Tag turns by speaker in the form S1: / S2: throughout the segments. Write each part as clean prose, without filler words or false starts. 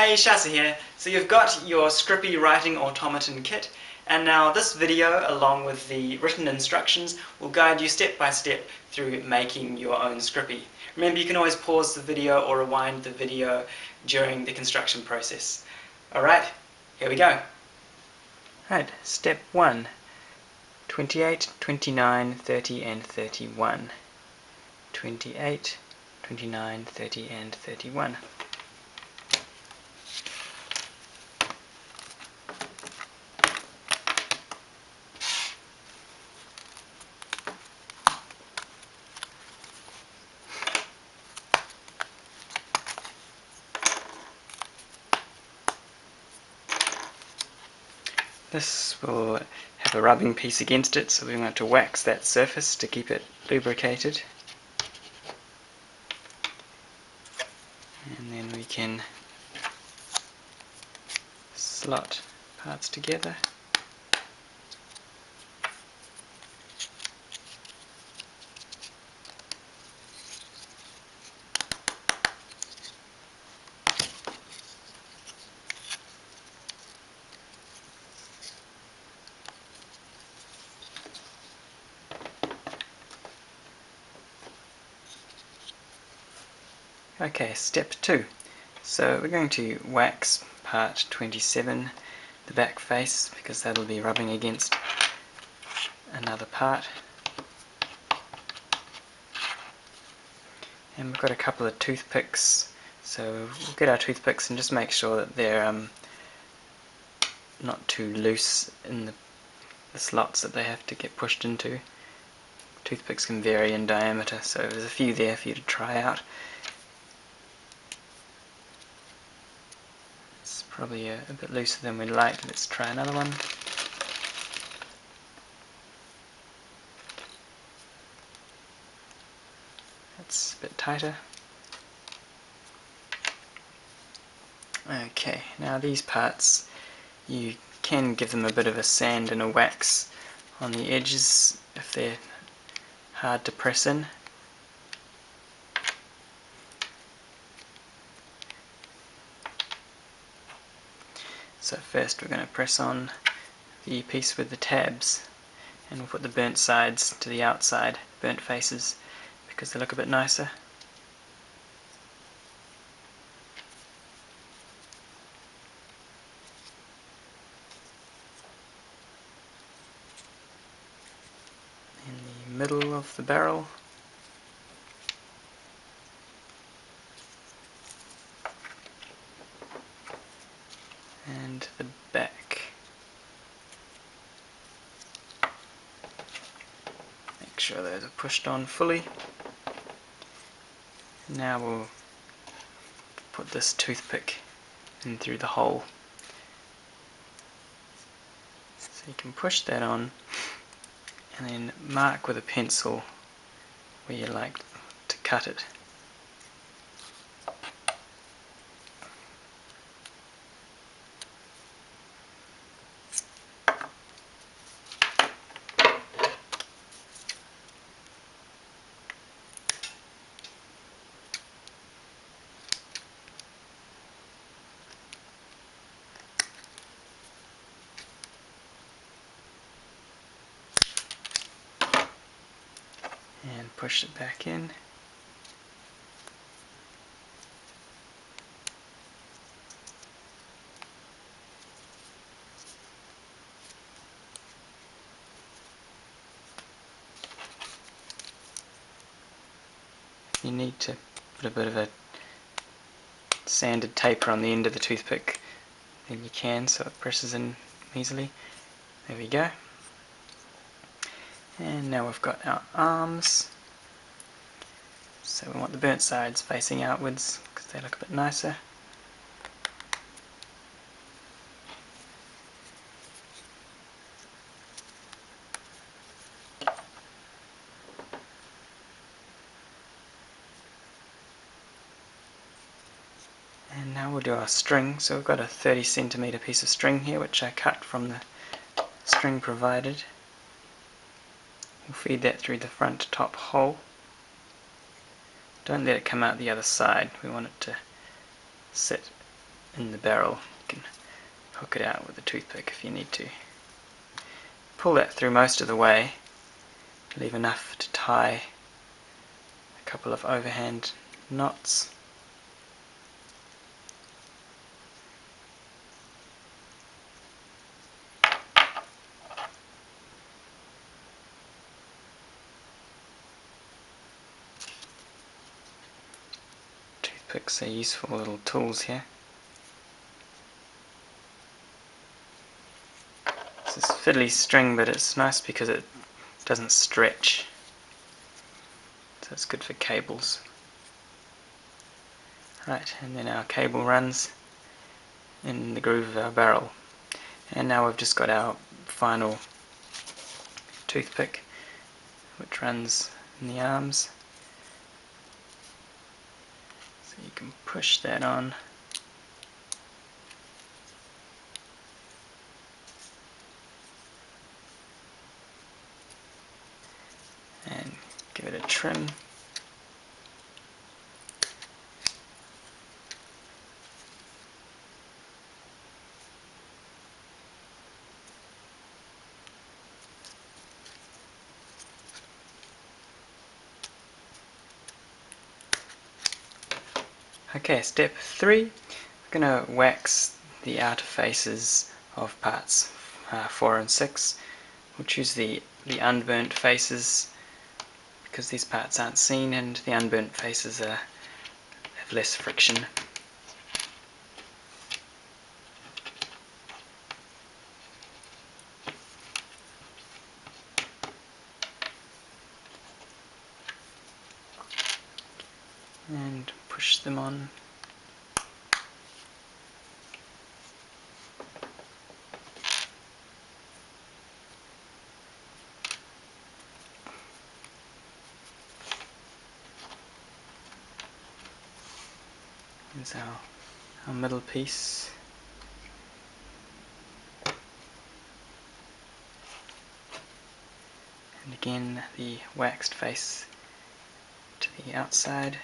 S1: Hey, Shasa here. So you've got your Skrippy writing automaton kit, and now this video, along with the written instructions, will guide you step by step through making your own Skrippy. Remember, you can always pause the video or rewind the video during the construction process. Alright, here we go. Right, step 1. 28, 29, 30 and 31. 28, 29, 30 and 31. This will have a rubbing piece against it, so we want to wax that surface to keep it lubricated. And then we can slot parts together. Okay, step 2. So we're going to wax part 27, the back face, because that'll be rubbing against another part. And we've got a couple of toothpicks, so we'll get our toothpicks and just make sure that they're not too loose in the slots that they have to get pushed into. Toothpicks can vary in diameter, so there's a few there for you to try out. It's probably a bit looser than we'd like. Let's try another one. That's a bit tighter. Okay, now these parts, you can give them a bit of a sand and a wax on the edges if they're hard to press in. So first we're going to press on the piece with the tabs, and we'll put the burnt sides to the outside, burnt faces, because they look a bit nicer. In the middle of the barrel. And the back. Make sure those are pushed on fully. Now we'll put this toothpick in through the hole. So you can push that on and then mark with a pencil where you like to cut it. And push it back in. You need to put a bit of a sanded taper on the end of the toothpick, then you can, so it presses in easily. There we go. And now we've got our arms. So we want the burnt sides facing outwards because they look a bit nicer. And now we'll do our string. So we've got a 30cm piece of string here, which I cut from the string provided. We'll feed that through the front top hole. Don't let it come out the other side. We want it to sit in the barrel. You can hook it out with a toothpick if you need to. Pull that through most of the way, leave enough to tie a couple of overhand knots. Toothpicks are useful little tools here. This is fiddly string, but it's nice because it doesn't stretch, so it's good for cables. Right, and then our cable runs in the groove of our barrel, and now we've just got our final toothpick which runs in the arms, so you can push that on. And give it a trim. Okay, step 3, we're going to wax the outer faces of parts 4 and 6. We'll choose the unburnt faces because these parts aren't seen, and the unburnt faces have less friction. And push them on. Here's our middle piece. And again the waxed face to the outside.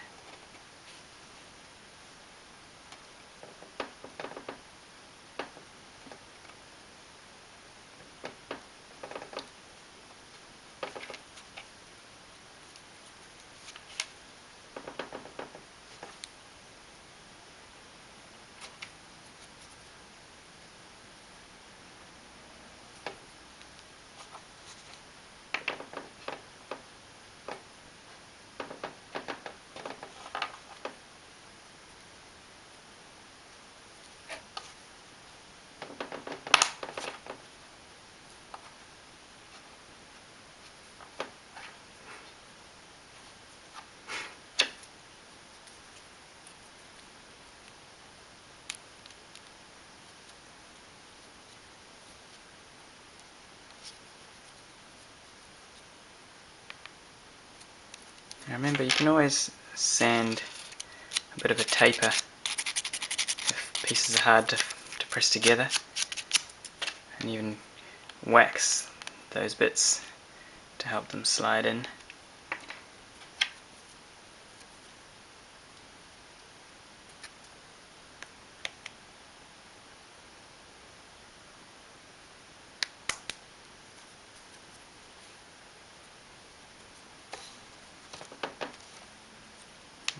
S1: Now remember, you can always sand a bit of a taper if pieces are hard to press together, and even wax those bits to help them slide in.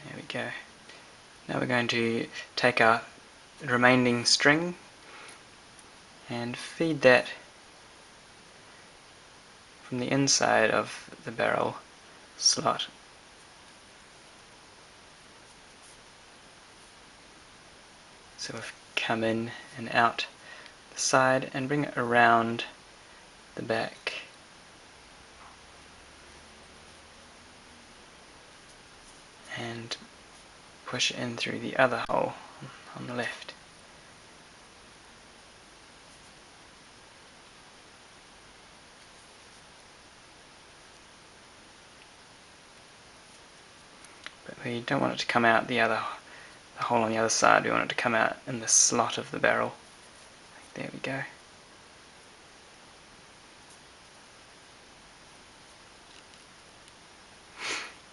S1: There we go. Now we're going to take our remaining string and feed that from the inside of the barrel slot. So we've come in and out the side and bring it around the back. And push it in through the other hole on the left. But we don't want it to come out the hole on the other side. We want it to come out in the slot of the barrel. There we go.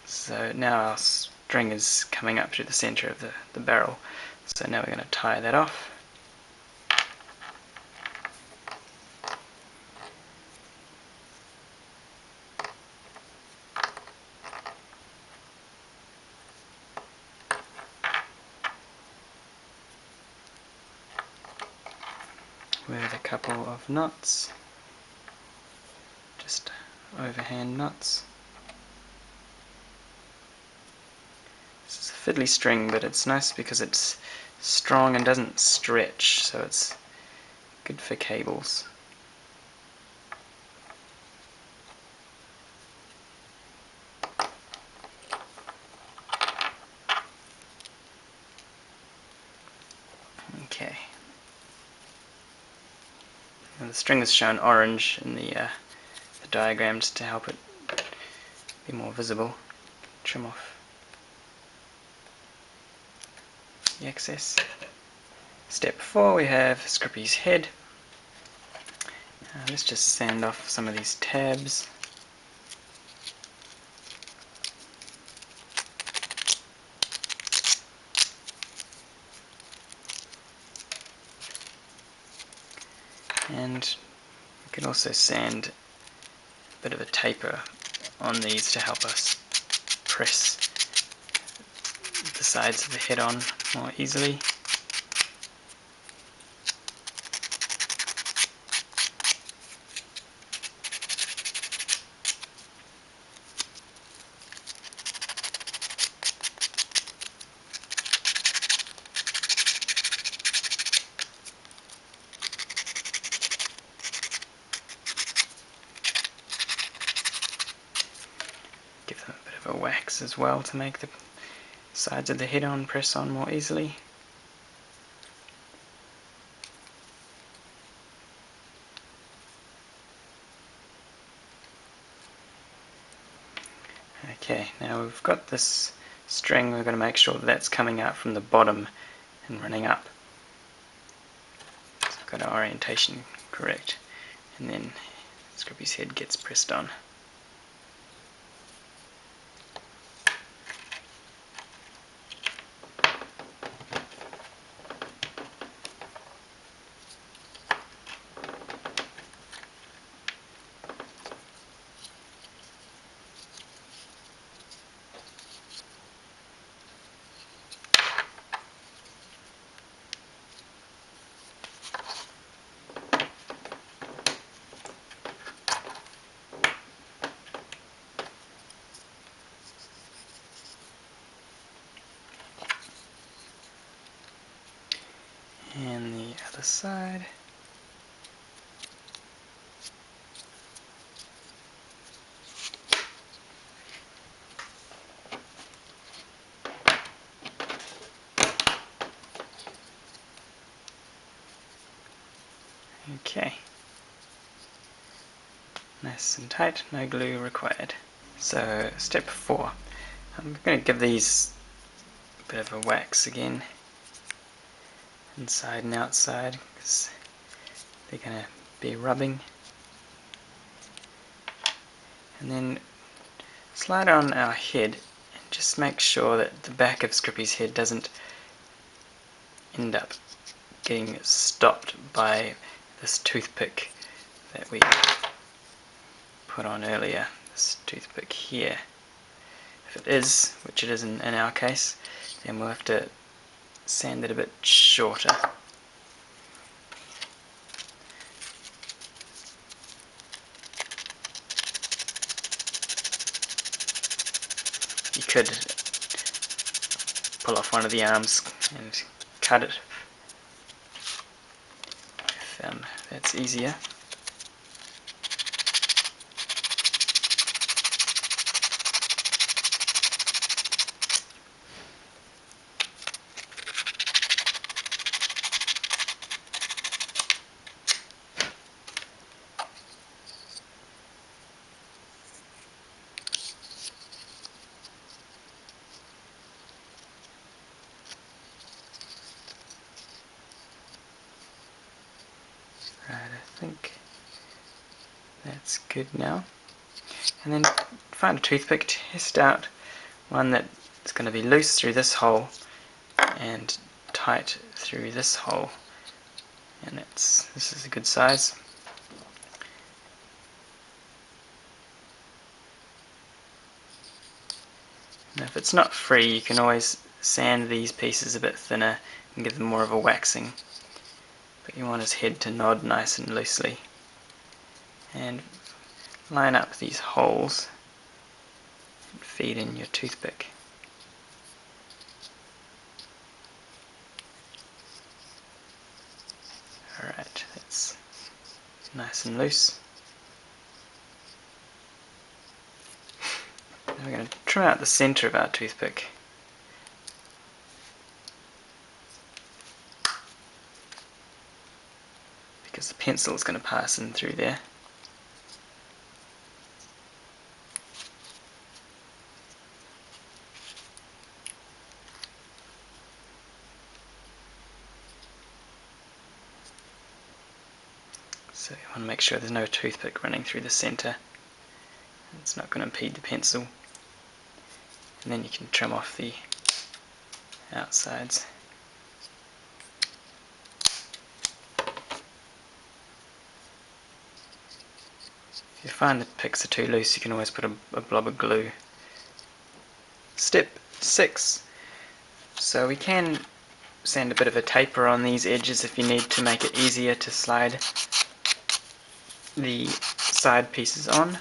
S1: So now our string is coming up through the center of the barrel. So now we're going to tie that off. With a couple of knots, just overhand knots. This is a fiddly string, but it's nice because it's strong and doesn't stretch, so it's good for cables. Okay. And the string is shown orange in the diagram just to help it be more visible. Trim off the excess. Step 4, we have Skrippy's head. Let's just sand off some of these tabs. And we can also sand a bit of a taper on these to help us press the sides of the head on more easily. Give them a bit of a wax as well to make the sides of the head on press on more easily. Okay, now we've got this string, we're going to make sure that that's coming out from the bottom and running up. So we've got our orientation correct, and then Skrippy's head gets pressed on. And the other side. Okay. Nice and tight, no glue required. So step 4. I'm going to give these a bit of a wax again, inside and outside, because they're going to be rubbing. And then slide on our head and just make sure that the back of Skrippy's head doesn't end up getting stopped by this toothpick that we put on earlier, this toothpick here. If it is, which it is in our case, then we'll have to sand it a bit shorter. You could pull off one of the arms and cut it if that's easier. Right, I think that's good now. And then find a toothpick, test out one that's going to be loose through this hole and height through this hole, and this is a good size. And if it's not free, you can always sand these pieces a bit thinner and give them more of a waxing, but you want his head to nod nice and loosely. And line up these holes and feed in your toothpick. Alright, that's nice and loose. Now we're going to trim out the center of our toothpick. Because the pencil is going to pass in through there. So you want to make sure there's no toothpick running through the center. It's not going to impede the pencil. And then you can trim off the outsides. If you find the picks are too loose, you can always put a blob of glue. Step 6. So we can sand a bit of a taper on these edges if you need to make it easier to slide the side pieces on.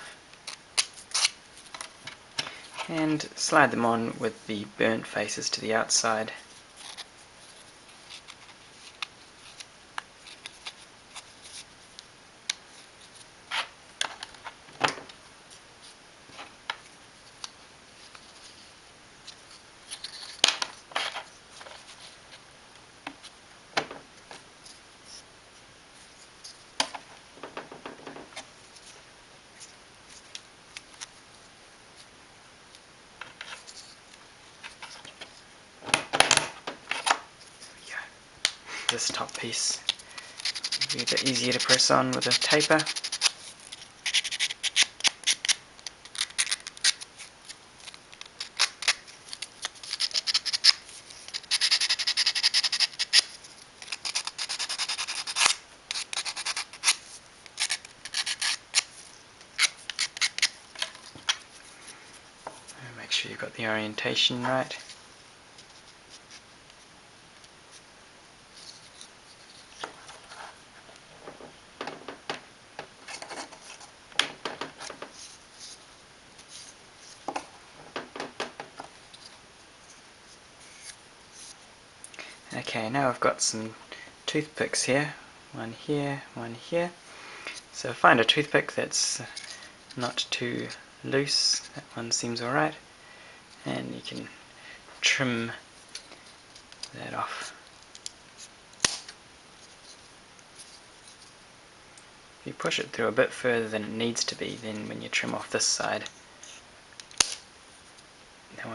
S1: And slide them on with the burnt faces to the outside. This top piece will be a bit easier to press on with a taper. And make sure you've got the orientation right. Okay, now I've got some toothpicks here. One here, one here. So find a toothpick that's not too loose. That one seems alright. And you can trim that off. If you push it through a bit further than it needs to be, then when you trim off this side, you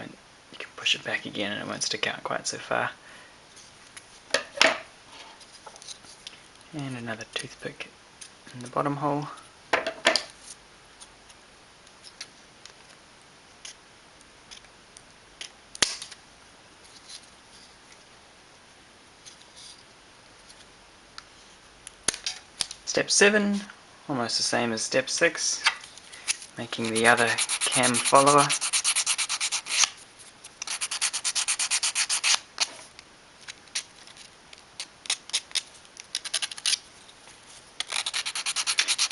S1: can push it back again and it won't stick out quite so far. And another toothpick in the bottom hole. Step 7, almost the same as step 6, making the other cam follower.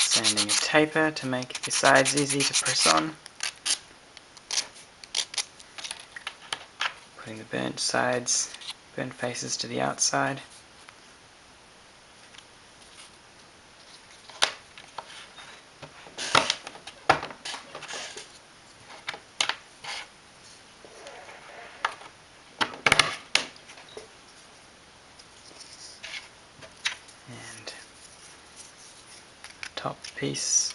S1: Sanding a taper to make the sides easy to press on. Putting the burnt faces to the outside. And top piece.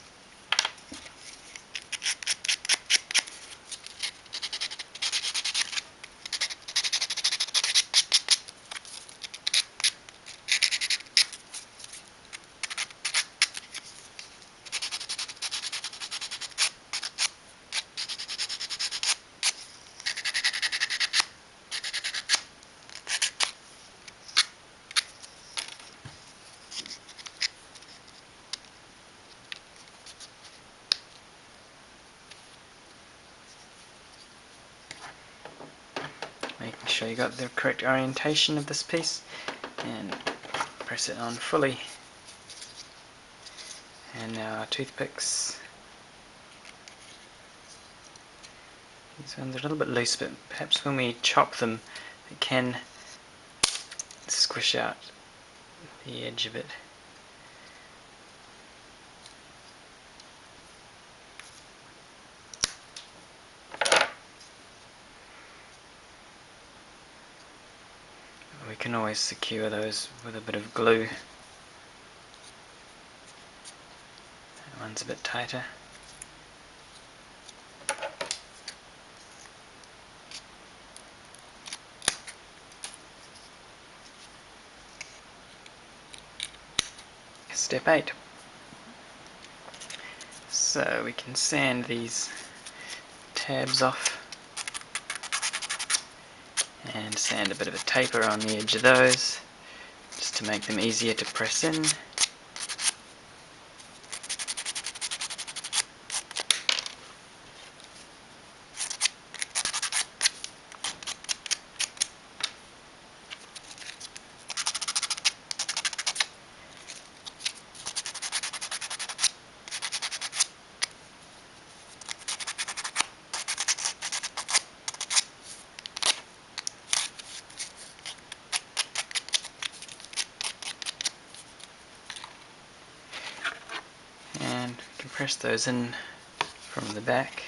S1: sure you got the correct orientation of this piece, and press it on fully. And now our toothpicks. These ones are a little bit loose, but perhaps when we chop them, it can squish out the edge of it. We can always secure those with a bit of glue. That one's a bit tighter. Step 8. So we can sand these tabs off and sand a bit of a taper on the edge of those just to make them easier to press in. And we can press those in from the back.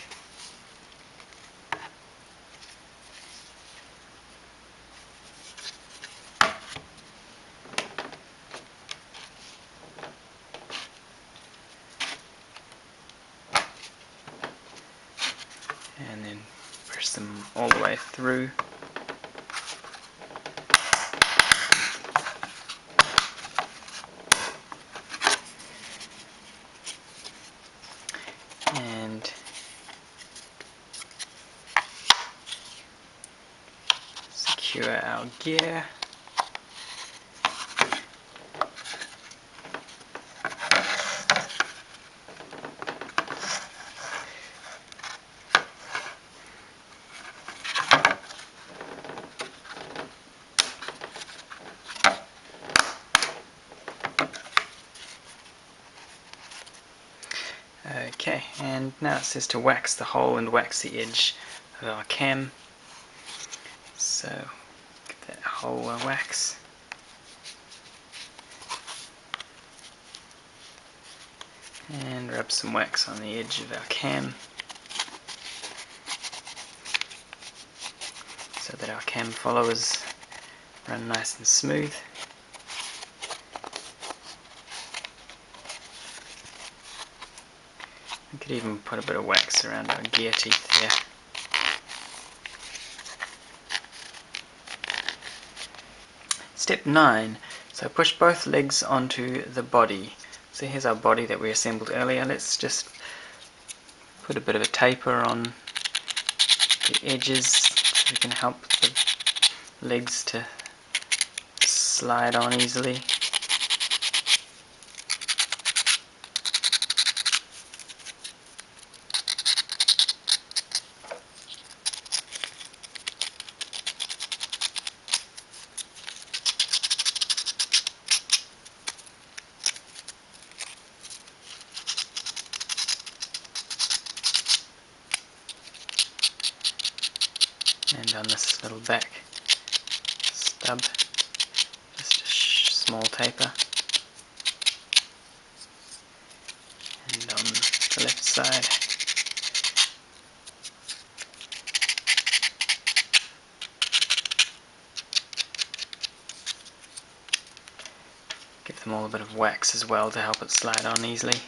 S1: And then press them all the way through. And secure our gear. Okay, and now it says to wax the hole and wax the edge of our cam. So give that hole a wax. And rub some wax on the edge of our cam so that our cam followers run nice and smooth. We could even put a bit of wax around our gear teeth here. Step 9. So push both legs onto the body. So here's our body that we assembled earlier. Let's just put a bit of a taper on the edges so we can help the legs to slide on easily. And on this little back stub, just a small taper. And on the left side, give them all a bit of wax as well to help it slide on easily.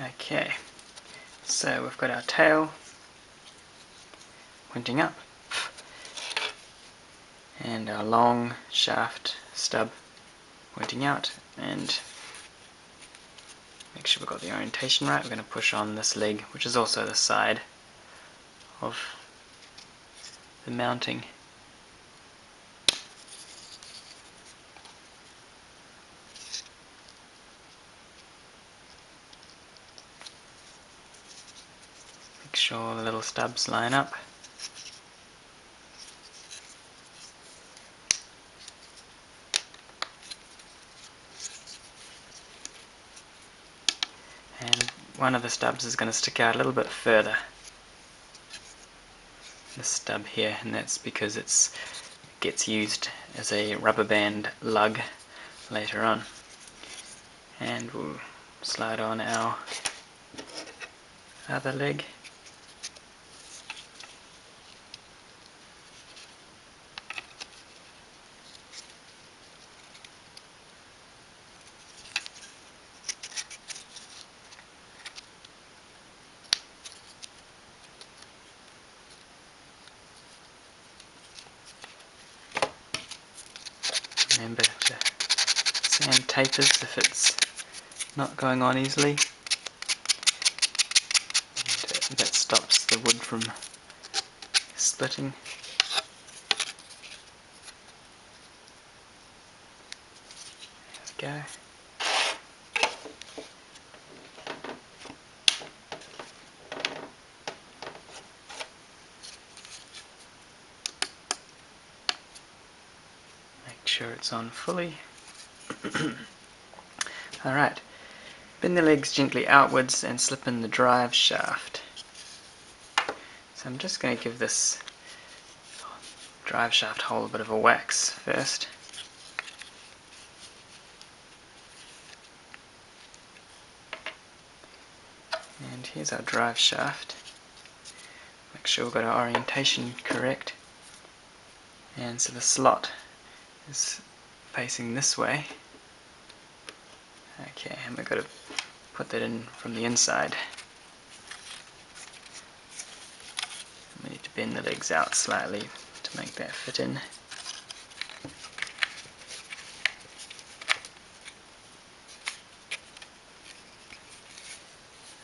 S1: Okay, so we've got our tail pointing up, and our long shaft stub pointing out, and make sure we've got the orientation right. We're going to push on this leg, which is also the side of the mounting. Make sure the little stubs line up. And one of the stubs is going to stick out a little bit further. This stub here, and that's because it gets used as a rubber band lug later on. And we'll slide on our other leg. Remember to sand tapers if it's not going on easily. And that stops the wood from splitting. There we go. Make sure it's on fully. Alright, bend the legs gently outwards and slip in the drive shaft. So I'm just going to give this drive shaft hole a bit of a wax first. And here's our drive shaft. Make sure we've got our orientation correct. And so the slot is facing this way. Okay, and we've got to put that in from the inside. We need to bend the legs out slightly to make that fit in.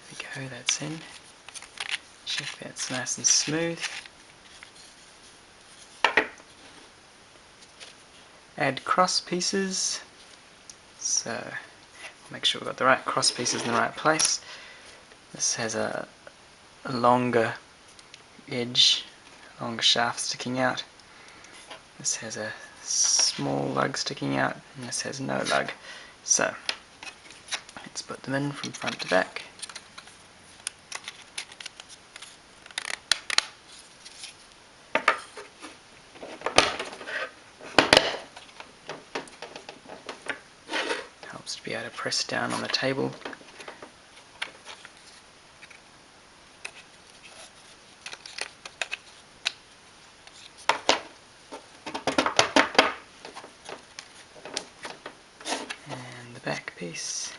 S1: There we go, that's in. Check that's nice and smooth. Add cross pieces. So make sure we've got the right cross pieces in the right place. This has a longer edge, longer shaft sticking out. This has a small lug sticking out, and this has no lug. So let's put them in from front to back. Helps to be able to press down on the table. And the back piece.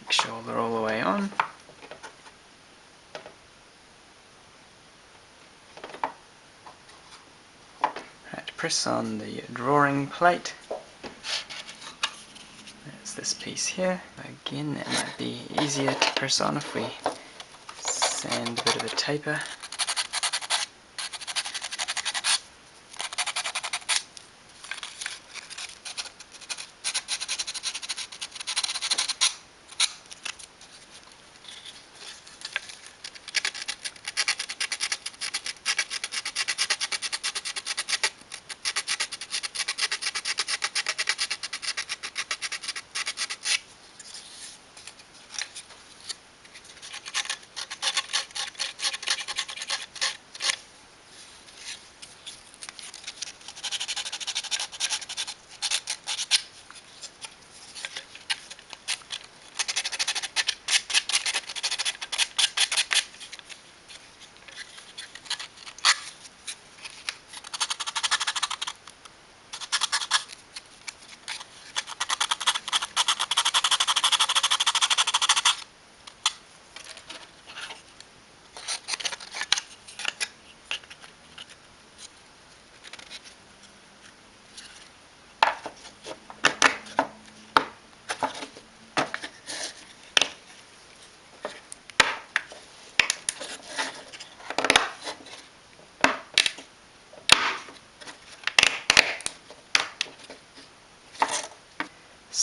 S1: Make sure they're all the way on. Right, press on the drawing plate. That's this piece here. Again, that might be easier to press on if we sand a bit of a taper.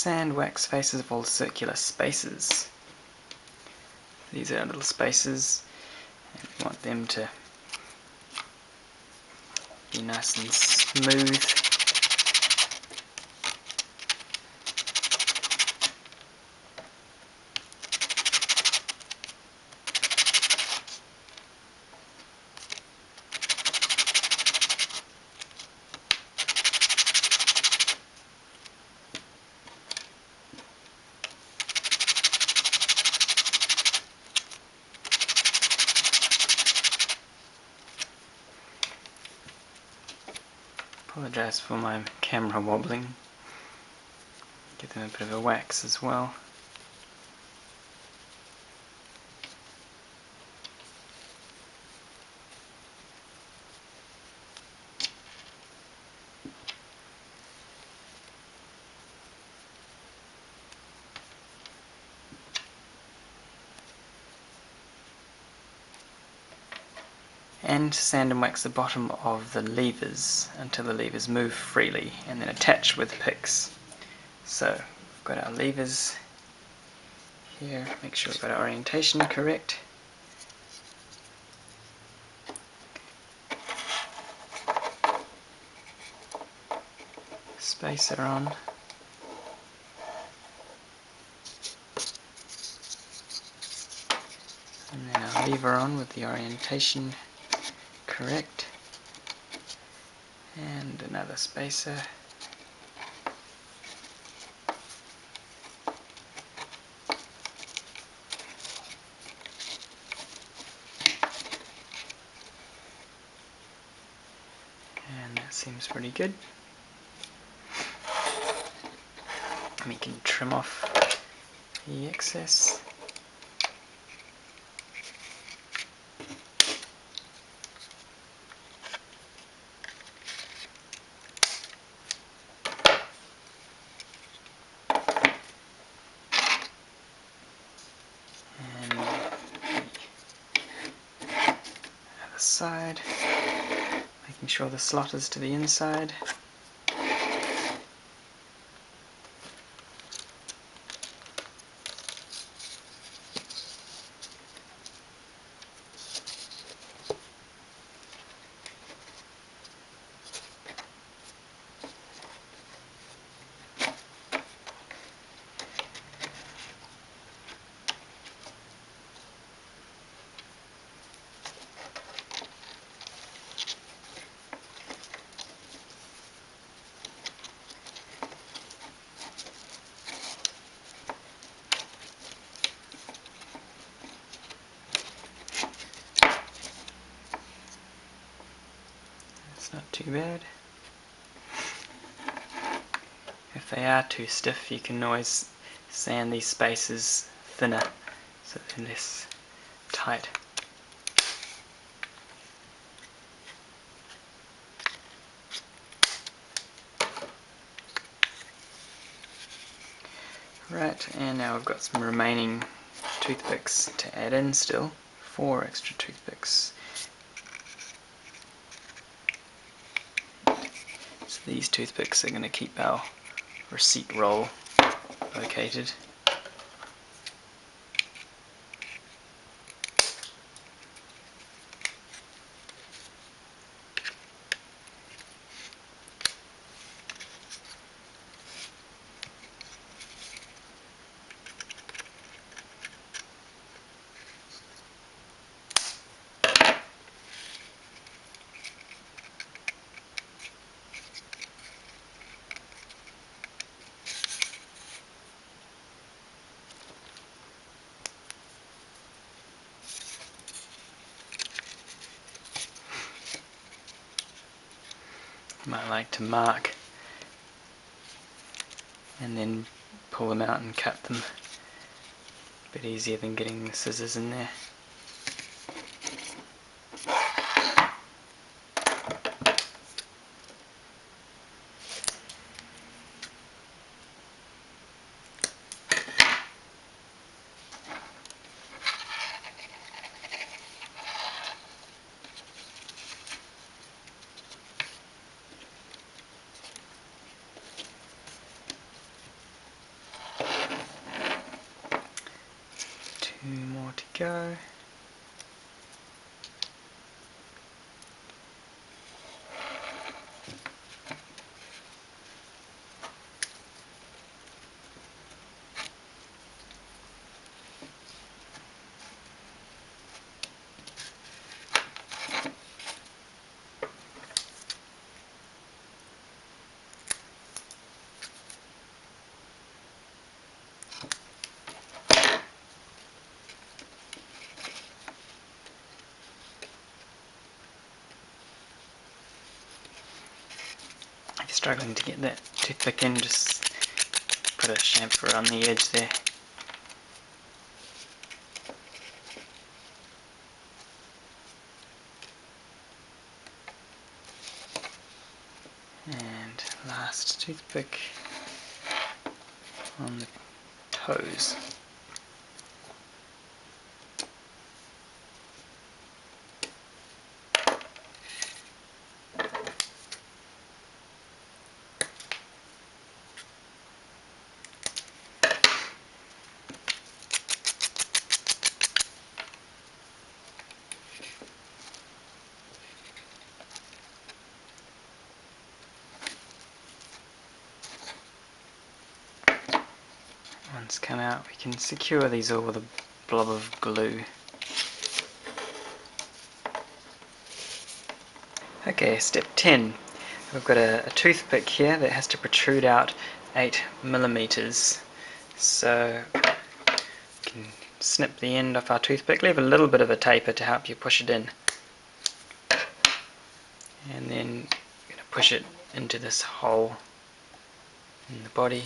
S1: sand wax faces of all circular spaces. These are little spaces, and we want them to be nice and smooth. Apologise for my camera wobbling. Give them a bit of a wax as well. And sand and wax the bottom of the levers until the levers move freely and then attach with picks. So we've got our levers here, make sure we've got our orientation correct. Spacer on. And then our lever on with the orientation correct. And another spacer. And that seems pretty good. We can trim off the excess. And the other side, making sure the slot is to the inside. It's not too bad. If they are too stiff, you can always sand these spaces thinner so they're less tight. Right, and now we've got some remaining toothpicks to add in still. 4 extra toothpicks. So these toothpicks are going to keep our receipt roll located. Might like to mark and then pull them out and cut them. A bit easier than getting the scissors in there. Two more to go. If you're struggling to get that toothpick in, just put a chamfer on the edge there. And last toothpick on the toes. Once come out, we can secure these all with a blob of glue. Okay, step 10. We've got a toothpick here that has to protrude out 8mm. So we can snip the end off our toothpick, leave a little bit of a taper to help you push it in. And then you're going to push it into this hole in the body.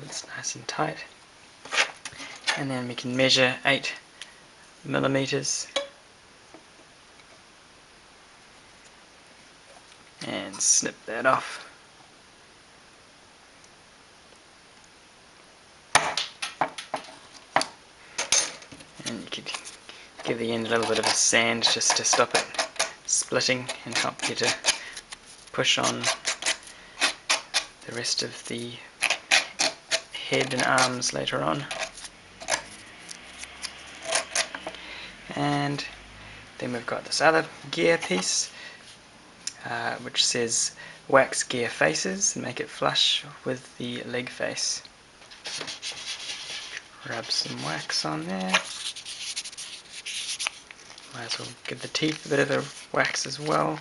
S1: It's nice and tight, and then we can measure 8mm and snip that off. And you could give the end a little bit of a sand just to stop it splitting and help you to push on the rest of the head and arms later on. And then we've got this other gear piece which says wax gear faces and make it flush with the leg face. Rub some wax on there. Might as well give the teeth a bit of a wax as well.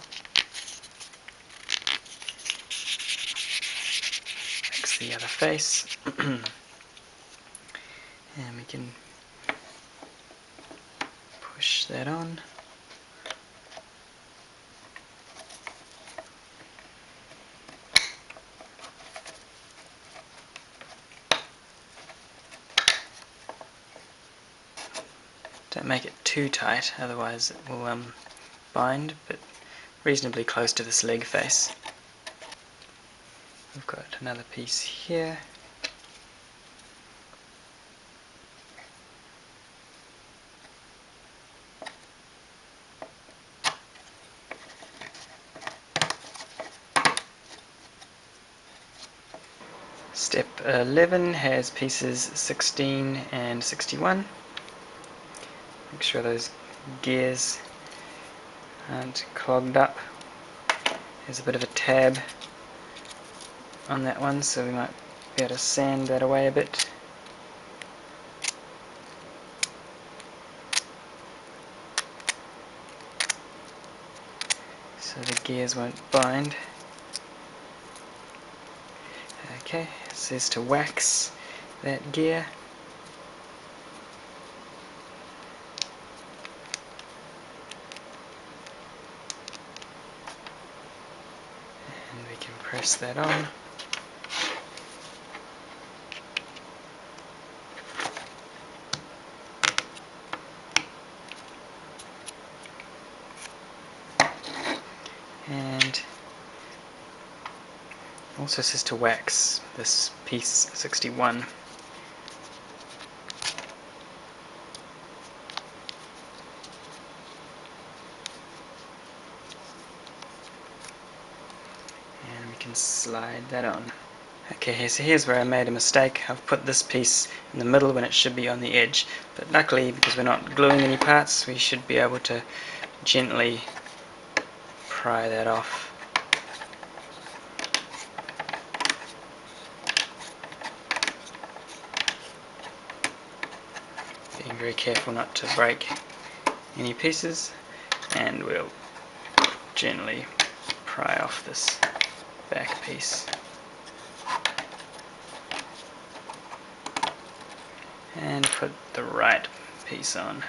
S1: Wax the other face. And we can push that on. Don't make it too tight, otherwise it will bind, but reasonably close to this leg face. We've got another piece here. Step 11 has pieces 16 and 61. Make sure those gears aren't clogged up. There's a bit of a tab on that one, so we might be able to sand that away a bit. So the gears won't bind. Okay, it says to wax that gear. And we can press that on. And also says to wax this piece 61. can slide that on. Okay, so here's where I made a mistake. I've put this piece in the middle when it should be on the edge, but luckily, because we're not gluing any parts, we should be able to gently pry that off. Being very careful not to break any pieces, and we'll gently pry off this back piece. And put the right piece on.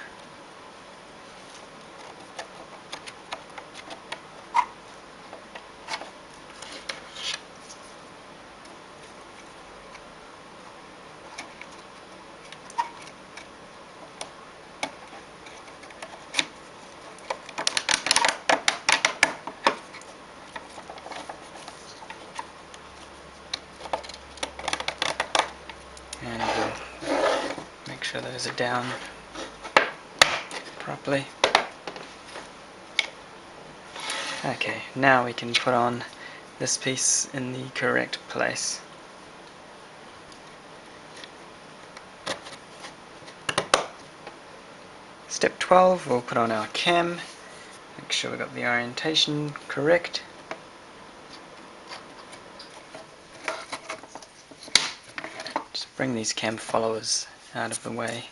S1: And we'll make sure those are down properly. Okay, now we can put on this piece in the correct place. Step 12, we'll put on our cam. Make sure we got the orientation correct. Just bring these cam followers out of the way.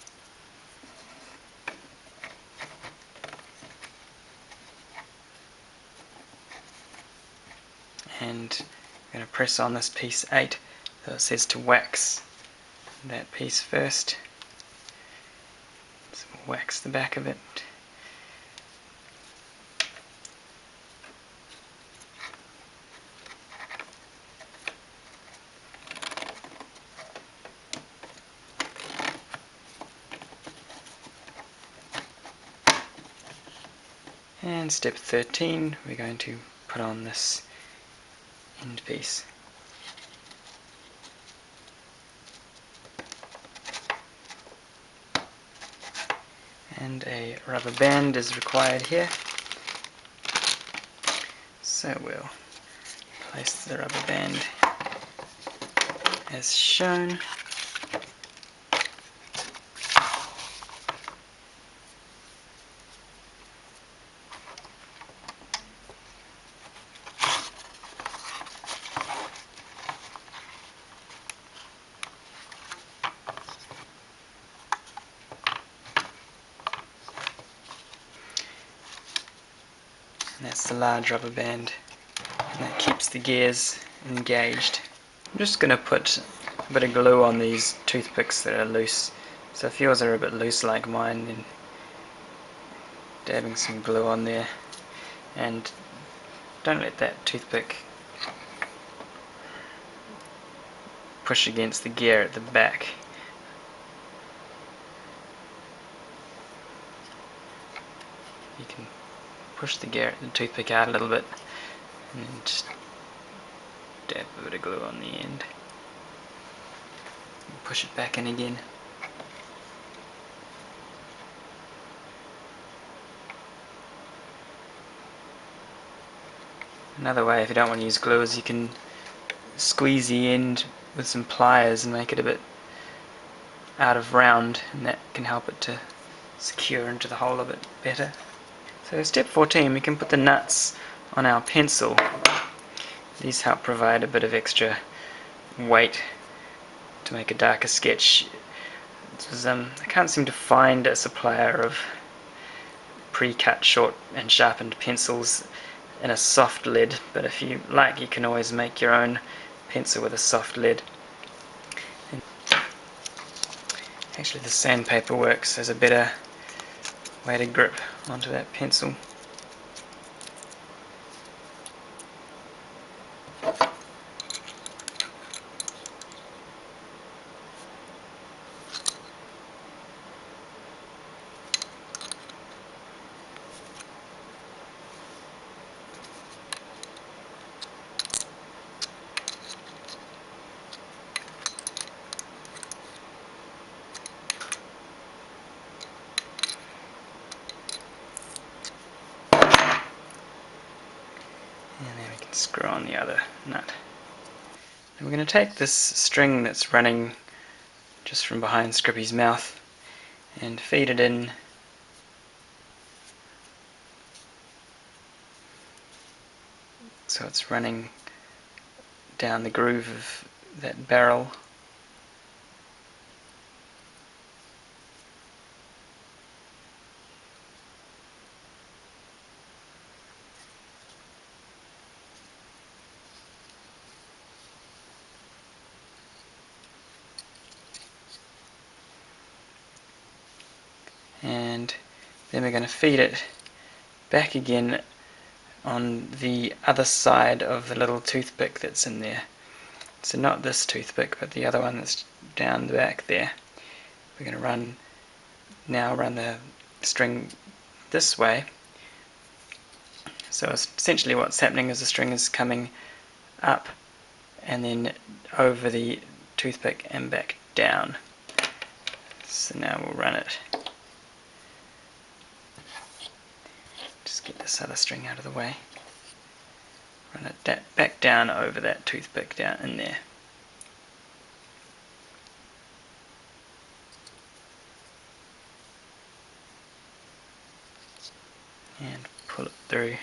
S1: And I'm going to press on this piece 8, so it says to wax that piece first. So we'll wax the back of it. And step 13, we're going to put on this end piece. And a rubber band is required here. So we'll place the rubber band as shown. And that's the large rubber band, and that keeps the gears engaged. I'm just going to put a bit of glue on these toothpicks that are loose. So if yours are a bit loose like mine, then dabbing some glue on there, and don't let that toothpick push against the gear at the back. You can push the toothpick out a little bit and then just dab a bit of glue on the end and push it back in again. Another way, if you don't want to use glue, is you can squeeze the end with some pliers and make it a bit out of round, and that can help it to secure into the hole a bit better. So step 14, we can put the nuts on our pencil. These help provide a bit of extra weight to make a darker sketch. I can't seem to find a supplier of pre-cut short and sharpened pencils in a soft lead, but if you like, you can always make your own pencil with a soft lead. And actually the sandpaper works as a better way to grip onto that pencil. screw on the other nut. And we're going to take this string that's running just from behind Skrippy's mouth and feed it in so it's running down the groove of that barrel. And then we're going to feed it back again on the other side of the little toothpick that's in there. So not this toothpick, but the other one that's down the back there. We're going to run the string this way. So essentially what's happening is the string is coming up and then over the toothpick and back down. So now we'll run it. Just get this other string out of the way. Run it back down over that toothpick down in there. And pull it through.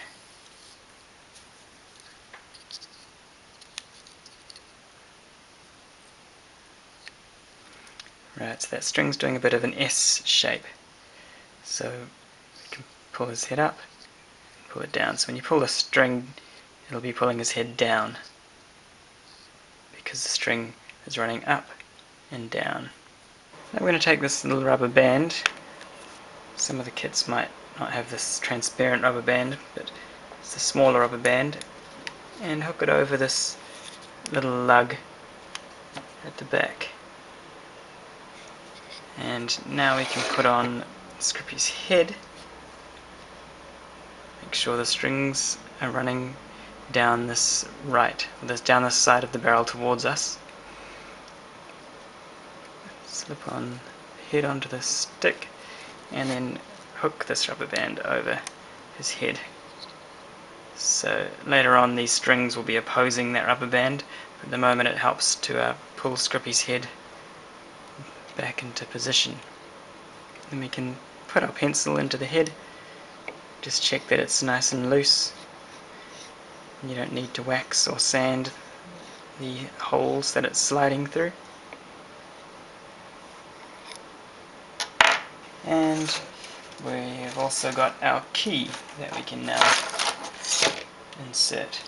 S1: Right, so that string's doing a bit of an S shape. So we can pull his head up, pull it down. So when you pull the string, it'll be pulling his head down because the string is running up and down. Now we're going to take this little rubber band. Some of the kits might not have this transparent rubber band, but it's a smaller rubber band, and hook it over this little lug at the back. And now we can put on Skrippy's head. Make sure the strings are running down this down this side of the barrel towards us. Slip on the head onto the stick and then hook this rubber band over his head. So later on these strings will be opposing that rubber band, but at the moment it helps to pull Skrippy's head back into position. Then we can put our pencil into the head. Just check that it's nice and loose. You don't need to wax or sand the holes that it's sliding through. And we've also got our key that we can now insert.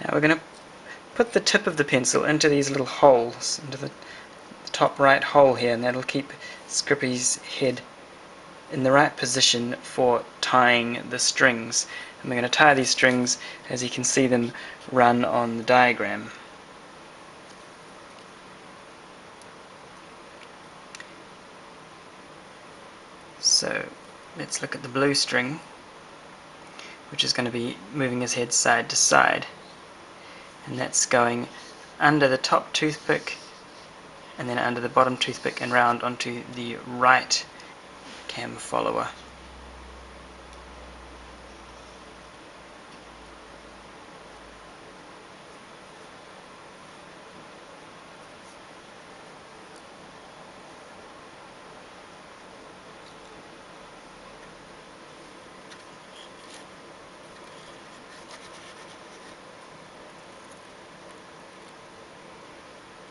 S1: Now we're going to put the tip of the pencil into these little holes, into the top right hole here, and that'll keep Skrippy's head in the right position for tying the strings. And we're going to tie these strings as you can see them run on the diagram. So let's look at the blue string, which is going to be moving his head side to side. And that's going under the top toothpick and then under the bottom toothpick and round onto the right cam follower.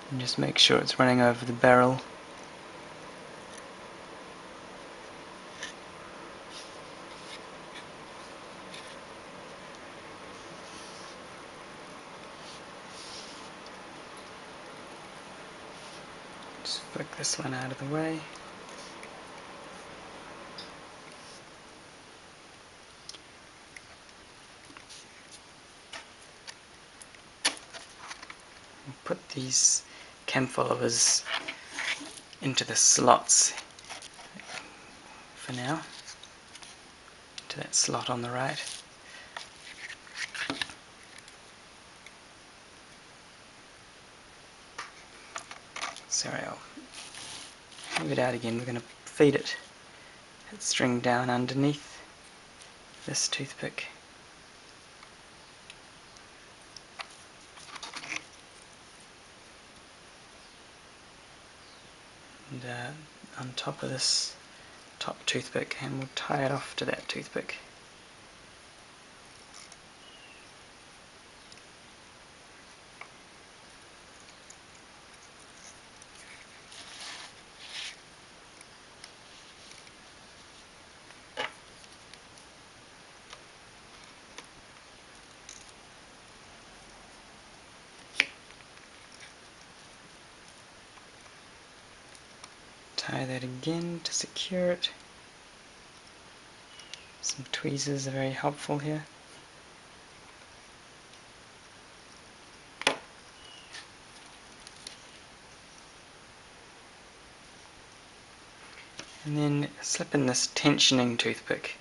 S1: And just make sure it's running over the barrel. Just flick this one out of the way. And put these cam followers into the slots for now, to that slot on the right. sorry, I'll move it out again. We're going to feed it its string down underneath this toothpick. And on top of this top toothpick, and we'll tie it off to that toothpick. Tie that again to secure it. Some tweezers are very helpful here. And then slip in this tensioning toothpick.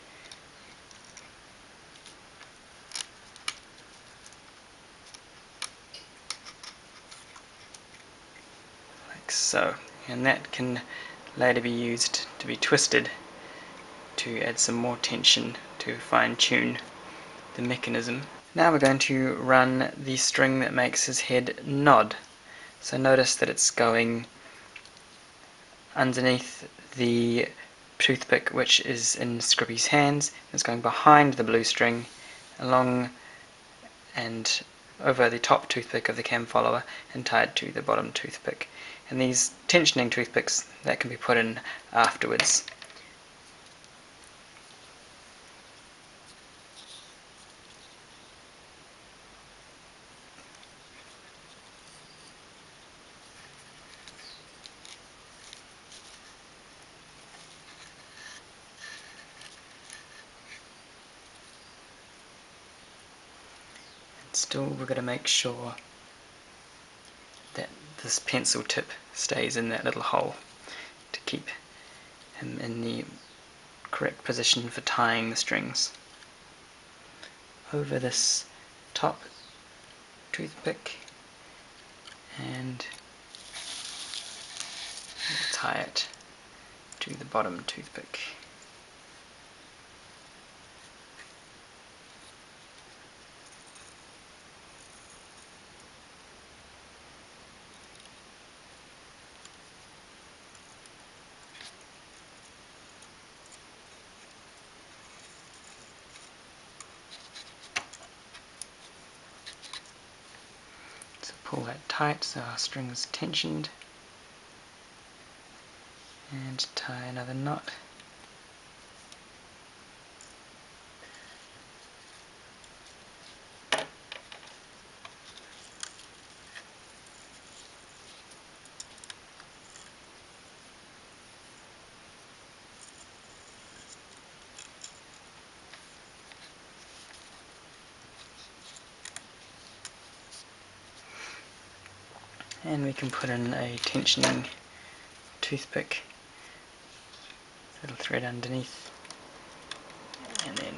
S1: Like so. And that can later be used to be twisted to add some more tension to fine-tune the mechanism. Now we're going to run the string that makes his head nod. So notice that it's going underneath the toothpick which is in Skrippy's hands. It's going behind the blue string, along and over the top toothpick of the cam follower and tied to the bottom toothpick. And these tensioning toothpicks, that can be put in afterwards. Still, we've got to make sure that this pencil tip stays in that little hole to keep him in the correct position for tying the strings. Over this top toothpick, and we'll tie it to the bottom toothpick. Pull that tight so our string is tensioned, and tie another knot. And we can put in a tensioning toothpick, little thread underneath, and then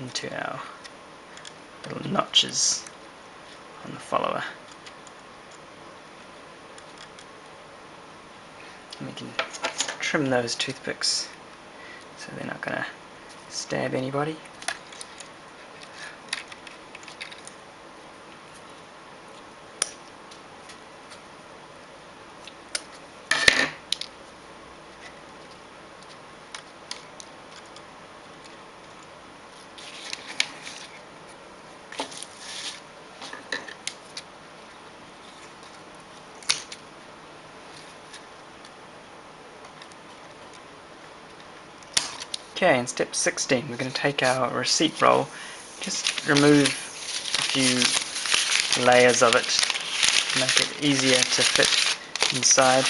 S1: into our little notches on the follower. And we can trim those toothpicks so they're not going to stab anybody. Okay, in step 16 we're going to take our receipt roll, just remove a few layers of it to make it easier to fit inside.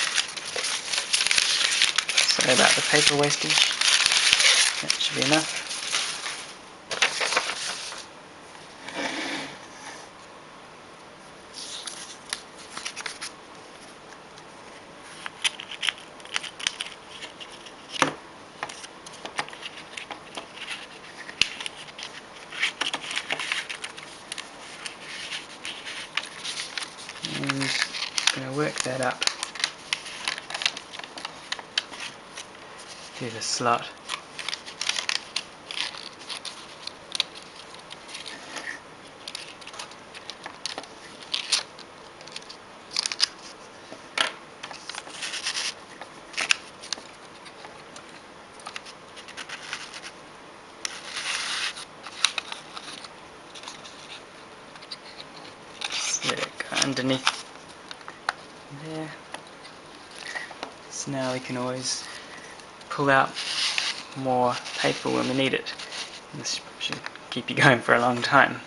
S1: Sorry about the paper wastage, that should be enough. going to work that up through the slot. Let it go underneath there. So now we can always pull out more paper when we need it. This should keep you going for a long time.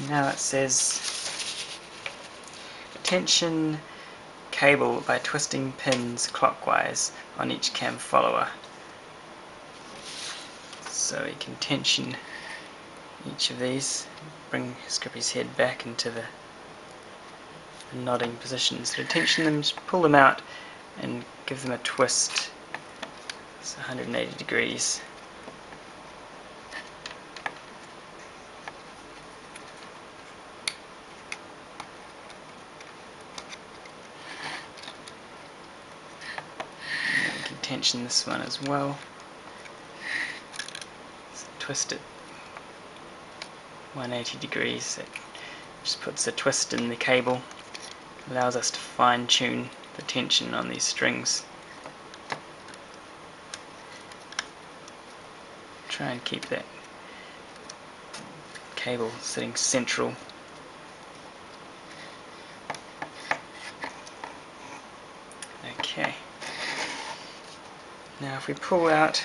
S1: Now it says tension cable by twisting pins clockwise on each cam follower. So we can tension each of these, bring Skrippy's head back into the nodding position. So to tension them, just pull them out and give them a twist. It's 180 degrees. And we can tension this one as well. So twist it 180 degrees. It just puts a twist in the cable. Allows us to fine tune the tension on these strings. Try and keep that cable sitting central. Okay. Now if we pull out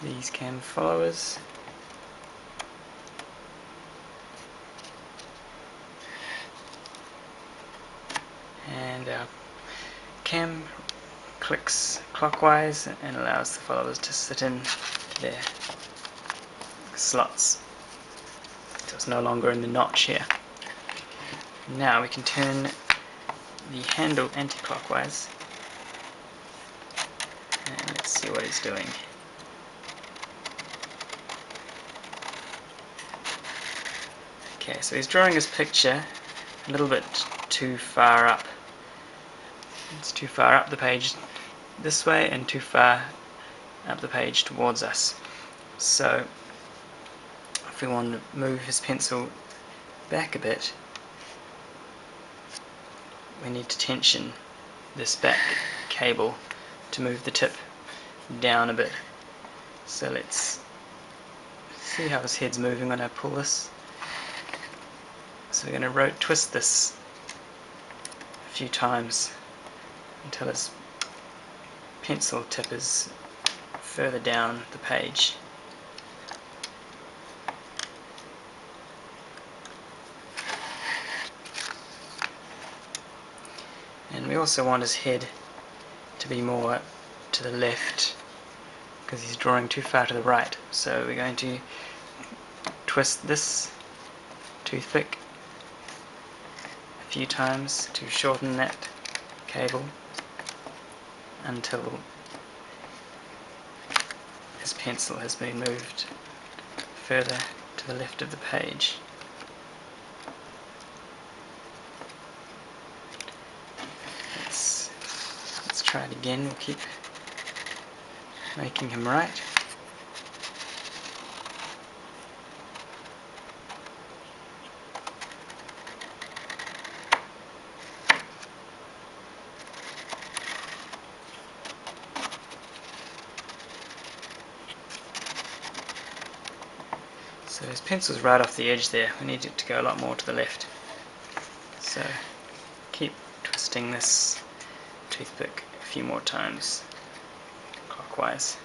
S1: these cam followers, and our cam clicks clockwise and allows the followers to sit in their slots, so it's no longer in the notch here. Now we can turn the handle anti-clockwise and let's see what it's doing. Okay, so he's drawing his picture a little bit too far up. It's too far up the page this way and too far up the page towards us. So if we want to move his pencil back a bit, we need to tension this back cable to move the tip down a bit. So let's see how his head's moving when I pull this. So we're going to twist this a few times until his pencil tip is further down the page. And we also want his head to be more to the left because he's drawing too far to the right. So we're going to twist this toothpick a few times to shorten that cable until his pencil has been moved further to the left of the page. Let's try it again. We'll keep making him right. So his pencil's right off the edge there. We need it to go a lot more to the left. So keep twisting this toothpick a few more times clockwise.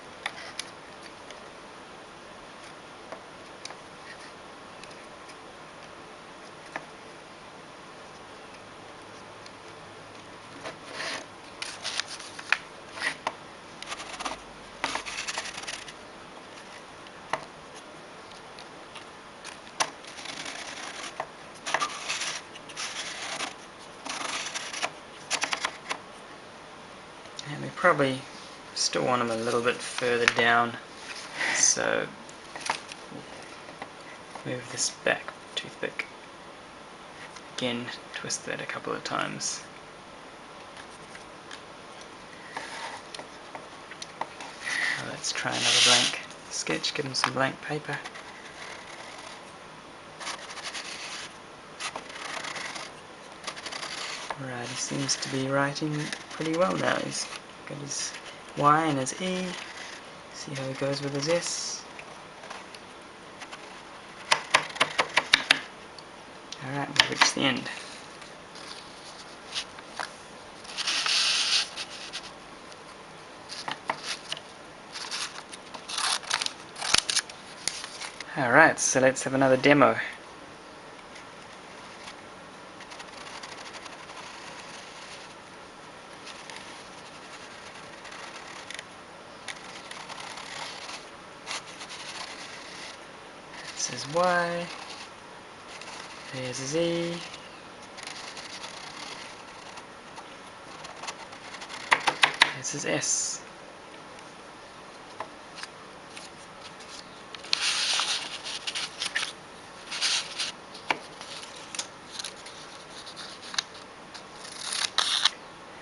S1: And we probably still want them a little bit further down, so move this back toothpick. Again, twist that a couple of times. Let's try another blank sketch, give him some blank paper. Right, he seems to be writing pretty well now. He's got his Y and his E. See how he goes with his S. Alright, we've reached the end. Alright, so let's have another demo. That's his Y. There's his E. There's his S.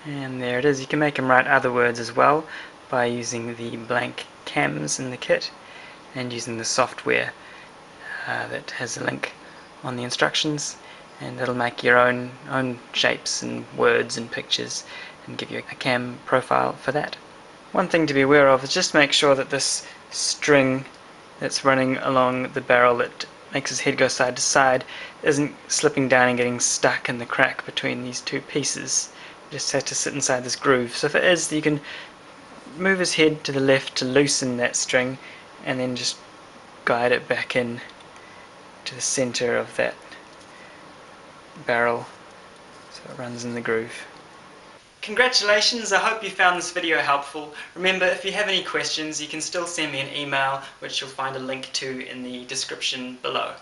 S1: And there it is. You can make him write other words as well by using the blank cams in the kit and using the software that has a link on the instructions, and it'll make your own shapes and words and pictures and give you a cam profile for that. One thing to be aware of is just make sure that this string that's running along the barrel that makes his head go side to side isn't slipping down and getting stuck in the crack between these two pieces. It just has to sit inside this groove. So if it is, you can move his head to the left to loosen that string and then just guide it back in to the center of that barrel so it runs in the groove. Congratulations, I hope you found this video helpful. Remember, if you have any questions, you can still send me an email, which you'll find a link to in the description below.